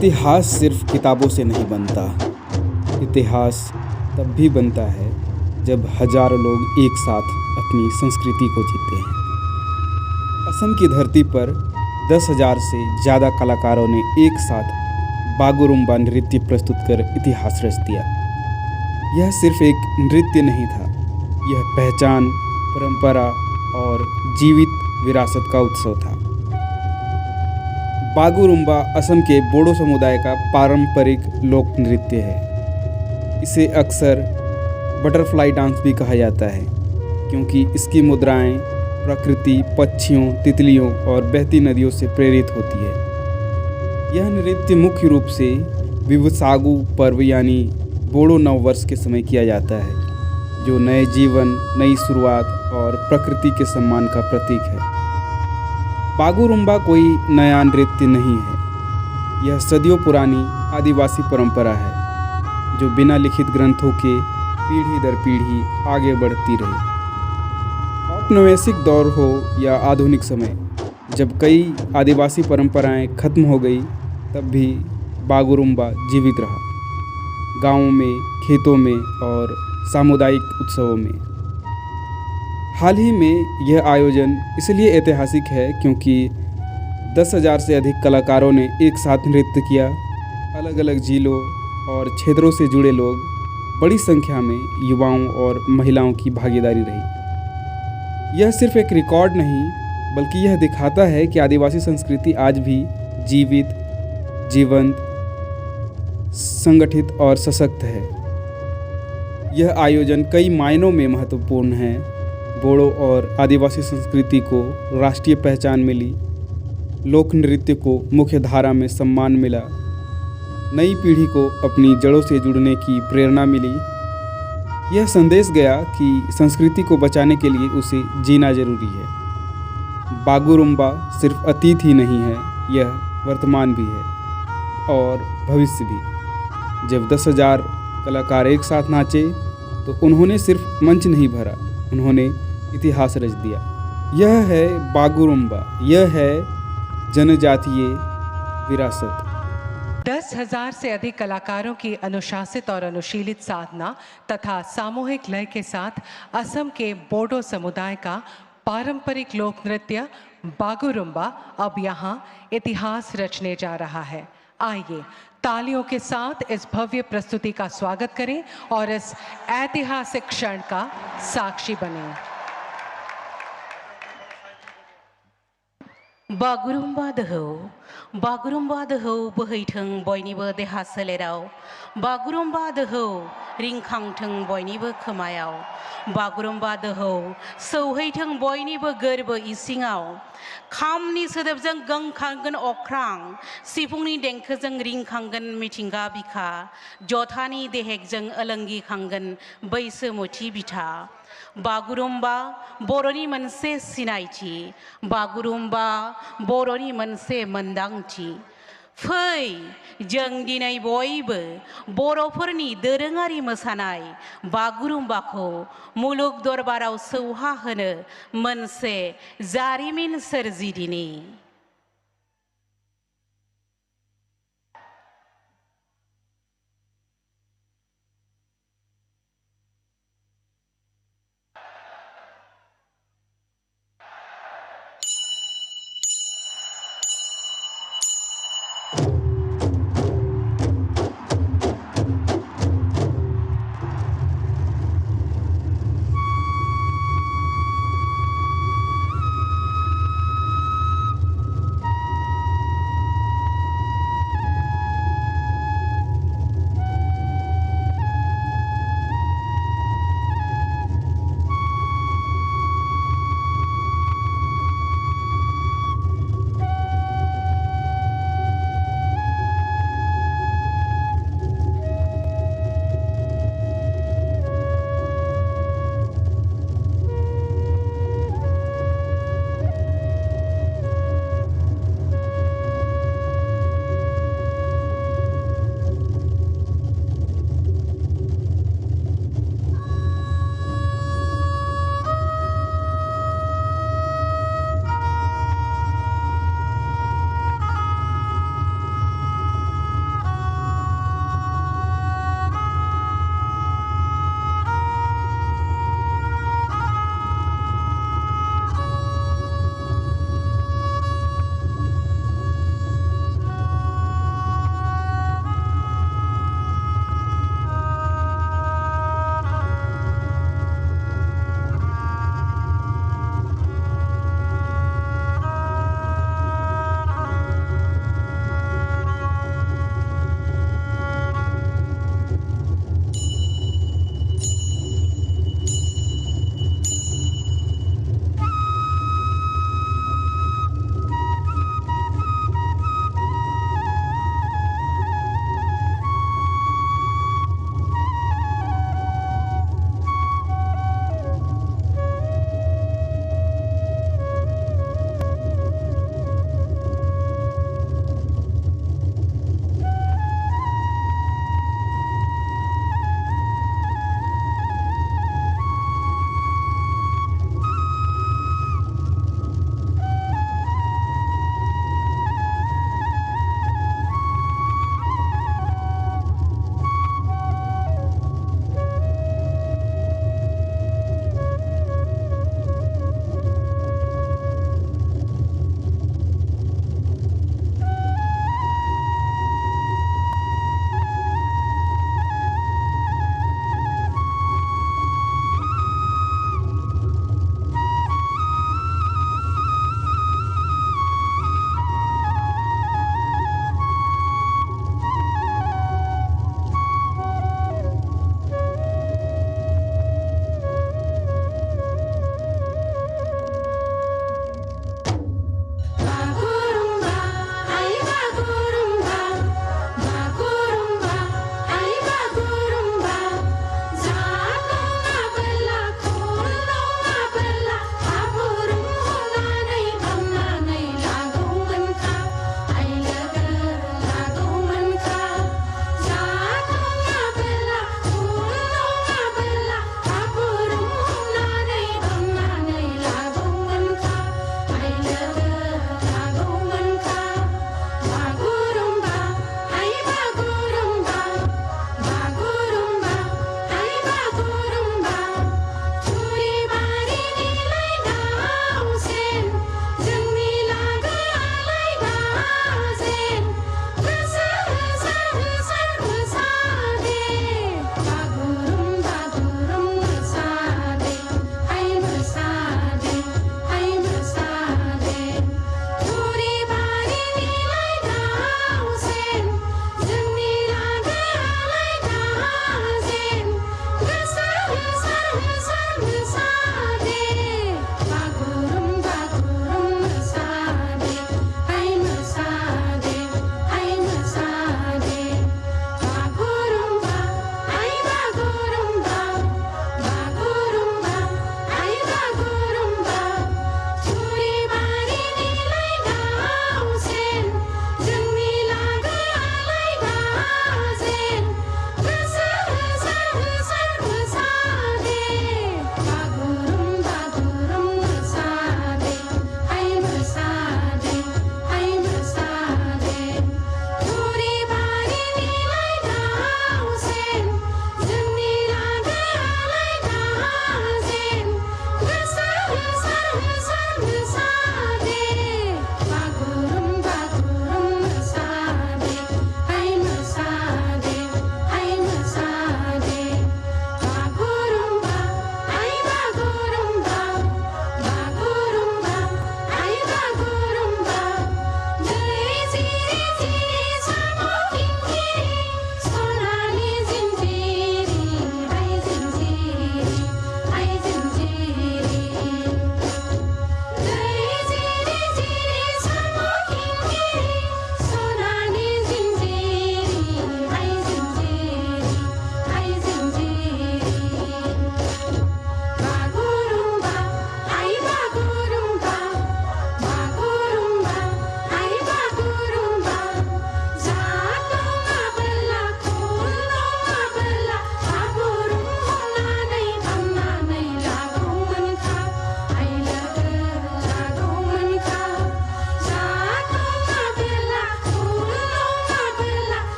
इतिहास सिर्फ किताबों से नहीं बनता। इतिहास तब भी बनता है जब हजारों लोग एक साथ अपनी संस्कृति को जीते हैं। असम की धरती पर 10,000 से ज़्यादा कलाकारों ने एक साथ बागुरुम्बा नृत्य प्रस्तुत कर इतिहास रच दिया। यह सिर्फ एक नृत्य नहीं था, यह पहचान, परंपरा और जीवित विरासत का उत्सव था। बागुरुम्बा असम के बोडो समुदाय का पारंपरिक लोक नृत्य है। इसे अक्सर बटरफ्लाई डांस भी कहा जाता है क्योंकि इसकी मुद्राएं प्रकृति, पक्षियों, तितलियों और बहती नदियों से प्रेरित होती है। यह नृत्य मुख्य रूप से विवसागु पर्व यानी बोडो नववर्ष के समय किया जाता है, जो नए जीवन, नई शुरुआत और प्रकृति के सम्मान का प्रतीक है। बागुरुम्बा कोई नया नृत्य नहीं है, यह सदियों पुरानी आदिवासी परंपरा है जो बिना लिखित ग्रंथों के पीढ़ी दर पीढ़ी आगे बढ़ती रही। औपनिवेशिक दौर हो या आधुनिक समय, जब कई आदिवासी परंपराएं खत्म हो गई, तब भी बागुरुम्बा जीवित रहा। गाँवों में, खेतों में और सामुदायिक उत्सवों में। हाल ही में यह आयोजन इसलिए ऐतिहासिक है क्योंकि 10,000 से अधिक कलाकारों ने एक साथ नृत्य किया। अलग अलग जिलों और क्षेत्रों से जुड़े लोग, बड़ी संख्या में युवाओं और महिलाओं की भागीदारी रही। यह सिर्फ एक रिकॉर्ड नहीं, बल्कि यह दिखाता है कि आदिवासी संस्कृति आज भी जीवित, जीवंत, संगठित और सशक्त है। यह आयोजन कई मायनों में महत्वपूर्ण है। बोडो और आदिवासी संस्कृति को राष्ट्रीय पहचान मिली, लोक नृत्य को मुख्य धारा में सम्मान मिला, नई पीढ़ी को अपनी जड़ों से जुड़ने की प्रेरणा मिली। यह संदेश गया कि संस्कृति को बचाने के लिए उसे जीना जरूरी है। बागुरुम्बा सिर्फ अतीत ही नहीं है, यह वर्तमान भी है और भविष्य भी। जब 10,000 कलाकार एक साथ नाचे तो उन्होंने सिर्फ मंच नहीं भरा, उन्होंने इतिहास रच दिया। यह है बागुरुम्बा, यह है जनजातीय विरासत। 10,000 से अधिक कलाकारों की अनुशासित और अनुशीलित साधना तथा सामूहिक लय के साथ असम के बोडो समुदाय का पारंपरिक लोक नृत्य बागुरुम्बा अब यहाँ इतिहास रचने जा रहा है। आइए तालियों के साथ इस भव्य प्रस्तुति का स्वागत करें और इस ऐतिहासिक क्षण का साक्षी बने। बागुरुम्बा दोहौ बोहैथों बयनिबो देहा सोलेराव, बागुरुम्बा दोहौ रिंखांथों बयनिबो खोमायाव, बागुरुम्बा दोहौ सौहैथों बयनिबो गोरबो इसिङाव, खामनि सोदोबजों गोमखांगोन अख्रां, सिफुंनि देंखोजों रिंखांगोन मिथिंगा बिखा, जथानि देहेकजों ओलोंगिखांगोन बैसोमुथि बिथा। बागुरुम्बा बर'नि मोनसे सिनायथि, बागुरुम्बा बर'नि मोनसे मोनदांथि। फै जों दिनै बयबो बर'फोरनि दोरोङारि मोसानाय बागुरुम्बाखौ मुलुग दरबाराव सौहाहोनो मोनसे जारिमिन सोरजिदिनि।